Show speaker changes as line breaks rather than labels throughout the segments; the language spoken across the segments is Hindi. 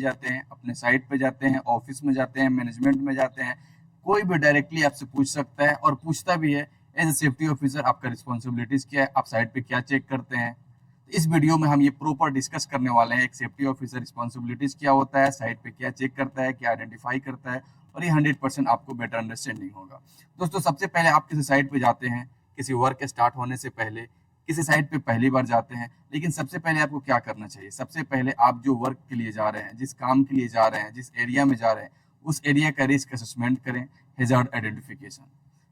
जाते हैं, अपने साइट पे जाते हैं, ऑफिस में जाते हैं, मैनेजमेंट में जाते हैं, कोई भी डायरेक्टली आपसे पूछ सकता है और पूछता भी है एज ए सेफ्टी ऑफिसर आपका रिस्पॉन्सिबिलिटीज क्या है, आप साइट पे क्या चेक करते हैं। तो इस वीडियो में हम ये प्रॉपर डिस्कस करने वाले हैं एक सेफ्टी ऑफिसर रिस्पॉन्सिबिलिटीज क्या होता है, साइट पे क्या चेक करता है, क्या आइडेंटिफाई करता है, और ये 100% आपको बेटर अंडरस्टैंडिंग होगा। दोस्तों, सबसे पहले आप किसी साइट पे जाते हैं, किसी वर्क स्टार्ट होने से पहले किसी साइट पे पहली बार जाते हैं, लेकिन सबसे पहले आपको क्या करना चाहिए? सबसे पहले आप जो वर्क के लिए जा रहे हैं, जिस काम के लिए जा रहे हैं, जिस एरिया में जा रहे हैं, उस एरिया का रिस्क असेसमेंट करें, हैजार्ड आइडेंटिफिकेशन।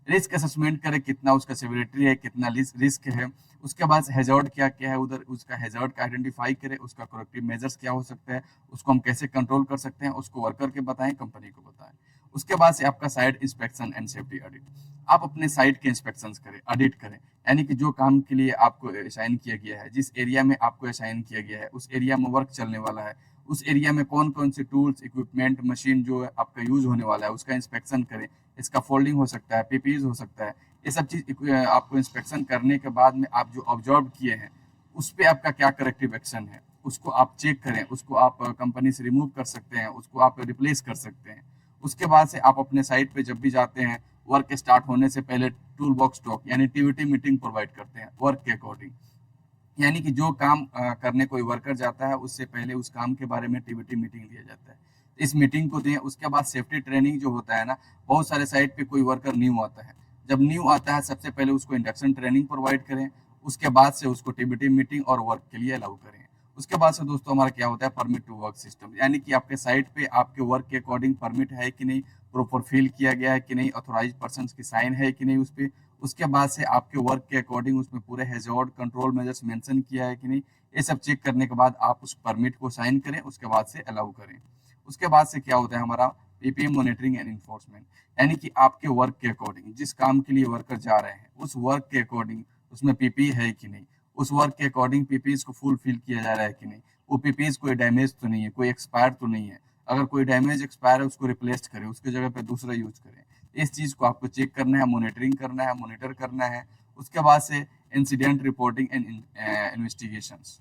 रिस्क असेसमेंट करें, कितना उसका सिविलिटी है, कितना रिस्क है। उसके बाद हैजार्ड क्या क्या है, उधर उसका हैजार्ड का आइडेंटिफाई करें, उसका करेक्टिव मेजर्स क्या हो सकता है, उसको हम कैसे कंट्रोल कर सकते हैं, उसको वर्कर के बताएं, कंपनी को बताएं। उसके बाद से आपका site inspection and safety audit. आप अपने साइट के इंस्पेक्शन करें, ऑडिट करें, यानी कि जो काम के लिए आपको असाइन किया गया है, जिस एरिया में आपको असाइन किया गया है, उस एरिया में वर्क चलने वाला है, उस एरिया में कौन कौन से टूल्स, इक्विपमेंट, मशीन जो है आपका यूज होने वाला है, उसका इंस्पेक्शन करें। इसका फोल्डिंग हो सकता है, पीपीज हो सकता है, ये सब चीज आपको इंस्पेक्शन करने के बाद में आप जो ऑब्जर्व किए हैं उस पर आपका क्या करेक्टिव एक्शन है, उसको आप चेक करें, उसको आप कंपनी से रिमूव कर सकते हैं, उसको आप रिप्लेस कर सकते हैं। उसके बाद से आप अपने साइट पे जब भी जाते हैं, वर्क स्टार्ट होने से पहले टूल बॉक्स टॉक यानी टीवीटी मीटिंग प्रोवाइड करते हैं वर्क के अकॉर्डिंग। यानी कि जो काम करने कोई वर्कर जाता है उससे पहले उस काम के बारे में टीवीटी मीटिंग लिया जाता है। इस मीटिंग को दें। उसके बाद सेफ्टी ट्रेनिंग जो होता है ना, बहुत सारे साइट पे कोई वर्कर न्यू आता है, जब न्यू आता है सबसे पहले उसको इंडक्शन ट्रेनिंग प्रोवाइड करें, उसके बाद से उसको टीबीटी मीटिंग और वर्क के लिए अलाउ करें। उसके बाद से दोस्तों हमारा क्या होता है, परमिट टू वर्क सिस्टम, यानी कि आपके साइट पे आपके वर्क के अकॉर्डिंग परमिट है कि नहीं, प्रॉपर फिल किया गया है कि नहीं, ऑथोराइज पर्सन की साइन है कि नहीं उस पर। उसके बाद से आपके वर्क के अकॉर्डिंग उसमें पूरे हैजार्ड कंट्रोल मेजर्स मेंशन किया है कि नहीं, ये सब चेक करने के बाद आप उस परमिट को साइन करें, उसके बाद से अलाउ करें। उसके बाद से क्या होता है हमारा पीपीएम मॉनिटरिंग एंड इन्फोर्समेंट, यानी कि आपके वर्क के अकॉर्डिंग, जिस काम के लिए वर्कर जा रहे हैं उस वर्क के अकॉर्डिंग उसमें पीपी है कि नहीं, उस वर्क के अकॉर्डिंग पीपीज को फुल फिल किया जा रहा है कि नहीं, वो पीपीज कोई डैमेज तो नहीं है, कोई एक्सपायर तो नहीं है। अगर कोई डैमेज एक्सपायर है उसको रिप्लेस करें, उसके जगह पे दूसरा यूज करें। इस चीज को आपको चेक करना है, मॉनिटरिंग करना है, मॉनिटर करना है। उसके बाद से इंसिडेंट रिपोर्टिंग एंड इन्वेस्टिगेशंस।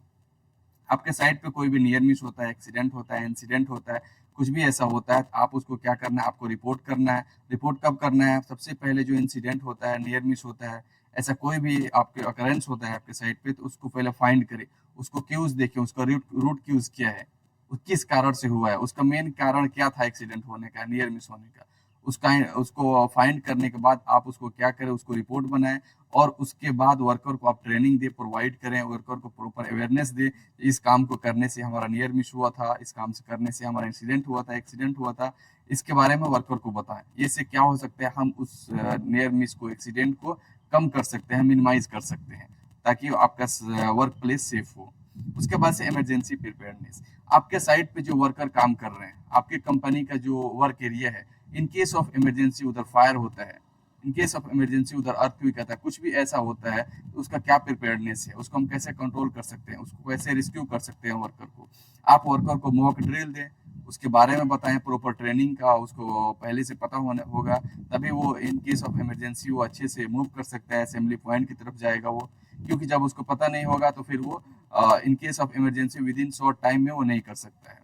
आपके साइट पे कोई भी नियर मिस होता है, एक्सीडेंट होता है, इंसिडेंट होता है, कुछ भी ऐसा होता है, तो आप उसको क्या करना है, आपको रिपोर्ट करना है। रिपोर्ट कब करना है? सबसे पहले जो इंसिडेंट होता है, नियर मिस होता है, ऐसा कोई भी आपके अकरेंस होता है आपके साइट पे, तो उसको पहले फाइंड करें, उसको क्यूज देखें, उसका रूट क्यूज क्या है, वो किस कारण से हुआ है, उसका मेन कारण क्या था एक्सीडेंट होने का, नियर मिस होने का। उसका उसको फाइंड करने के बाद आप उसको क्या करें, उसको रिपोर्ट बनाएं, और उसके बाद वर्कर को आप ट्रेनिंग दे प्रोवाइड करें, वर्कर को प्रॉपर अवेयरनेस दे। इस काम को करने से हमारा नियर मिस हुआ था, इस काम से करने से हमारा इंसिडेंट हुआ था, एक्सीडेंट हुआ था, इसके बारे में वर्कर को बताएं। ये से क्या हो सकता है, हम उस नियर मिस को, एक्सीडेंट को कम कर सकते हैं, मिनिमाइज कर सकते हैं, ताकि आपका वर्क प्लेस सेफ हो। उसके बाद से इमरजेंसी प्रिपेयरनेस। आपके साइट पे जो वर्कर काम कर रहे हैं, आपके कंपनी का जो वर्क एरिया है, इन केस ऑफ इमरजेंसी उधर फायर होता है, इन केस ऑफ इमरजेंसी उधर अर्थक्वेक आता है, कुछ भी ऐसा होता है, तो उसका क्या प्रिपेयर्डनेस है, उसको हम कैसे कंट्रोल कर सकते हैं, उसको कैसे रेस्क्यू कर सकते हैं वर्कर को। आप वर्कर को मॉक ड्रिल दें, उसके बारे में बताएं, प्रॉपर ट्रेनिंग का उसको पहले से पता होना होगा, तभी वो इन केस ऑफ इमरजेंसी वो अच्छे से मूव कर सकता है, असेंबली पॉइंट की तरफ जाएगा वो। क्योंकि जब उसको पता नहीं होगा तो फिर वो in case of emergency with in short time में वो नहीं कर सकता है।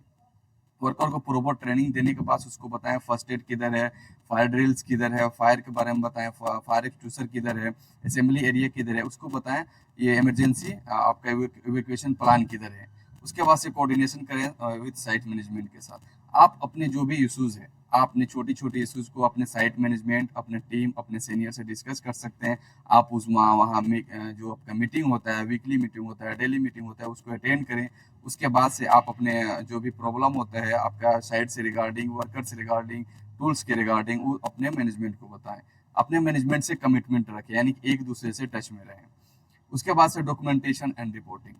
वर्कर को प्रॉपर ट्रेनिंग देने के बाद उसको बताएं फर्स्ट एड किधर है, फायर ड्रिल्स किधर है, फायर के बारे में बताएं, फायर एक्सटिंग्विशर किधर है, असेंबली एरिया किधर है, उसको बताएं, ये इमरजेंसी आपका इवैक्यूएशन प्लान किधर है। उसके बाद से कोऑर्डिनेशन करें विद साइट मैनेजमेंट के साथ। आप अपने जो भी इश्यूज है, आप अपने छोटी छोटी इश्यूज को अपने साइट मैनेजमेंट, अपने टीम, अपने सीनियर से डिस्कस कर सकते हैं। आप उस वहाँ जो आपका मीटिंग होता है, वीकली मीटिंग होता है, डेली मीटिंग होता है, उसको अटेंड करें। उसके बाद से आप अपने जो भी प्रॉब्लम होता है आपका साइट से रिगार्डिंग, वर्कर से रिगार्डिंग, टूल्स के रिगार्डिंग, वो अपने मैनेजमेंट को बताएं। अपने मैनेजमेंट से कमिटमेंट रखें, यानी कि एक दूसरे से टच में रहें। उसके बाद से डॉक्यूमेंटेशन एंड रिपोर्टिंग।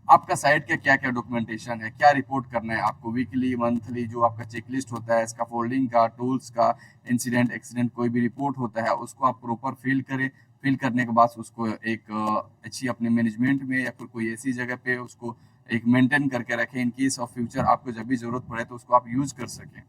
आपका साइट का क्या क्या डॉक्यूमेंटेशन है, क्या रिपोर्ट करना है आपको, वीकली, मंथली, जो आपका चेकलिस्ट होता है, इसका फोल्डिंग का, टूल्स का, इंसिडेंट, एक्सीडेंट, कोई भी रिपोर्ट होता है उसको आप प्रॉपर फिल करें। फिल करने के बाद उसको एक अच्छी अपने मैनेजमेंट में या फिर कोई ऐसी जगह पे उसको एक मेंटेन करके रखें, इन केस ऑफ फ्यूचर आपको जब भी जरूरत पड़े तो उसको आप यूज कर सकें।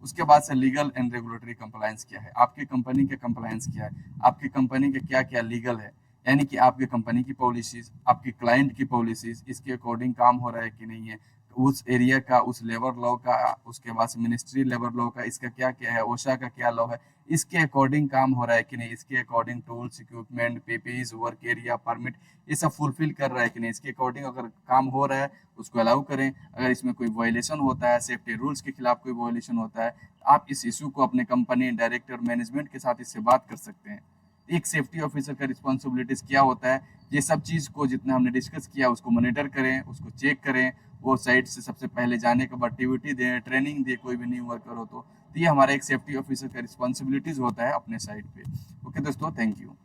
उसके बाद से लीगल एंड रेगुलेटरी कंप्लायंस क्या है, आपकी कंपनी के कंप्लायंस क्या है, आपकी कंपनी के क्या क्या लीगल है, यानी कि आपकी कंपनी की पॉलिसीज, आपकी क्लाइंट की पॉलिसीज, इसके अकॉर्डिंग काम हो रहा है कि नहीं है, उस एरिया का, उस लेबर लॉ का, उसके बाद मिनिस्ट्री लेबर लॉ का, इसका क्या क्या है, ओशा का क्या लॉ है, इसके अकॉर्डिंग काम हो रहा है कि नहीं, इसके according tools, equipment, PPEs, work area permit, ये सब फुलफिल कर रहा है कि नहीं, इसके अकॉर्डिंग अगर काम हो रहा है उसको अलाउ करें। अगर इसमें कोई वायलेशन होता है, सेफ्टी रूल्स के खिलाफ कोई वायलेशन होता है, आप इस इशू को अपने कंपनी डायरेक्टर मैनेजमेंट के साथ इससे बात कर सकते हैं। एक सेफ्टी ऑफिसर का रिस्पॉन्सिबिलिटीज क्या होता है, ये सब चीज को जितना हमने डिस्कस किया उसको मॉनिटर करें, उसको चेक करें, वो साइट से सबसे पहले जाने के बाद एक्टिविटी दें, ट्रेनिंग दे, कोई भी न्यू वर्कर हो तो ये हमारा एक सेफ्टी ऑफिसर का रिस्पॉन्सिबिलिटीज होता है अपने साइट पे। ओके दोस्तों, थैंक यू।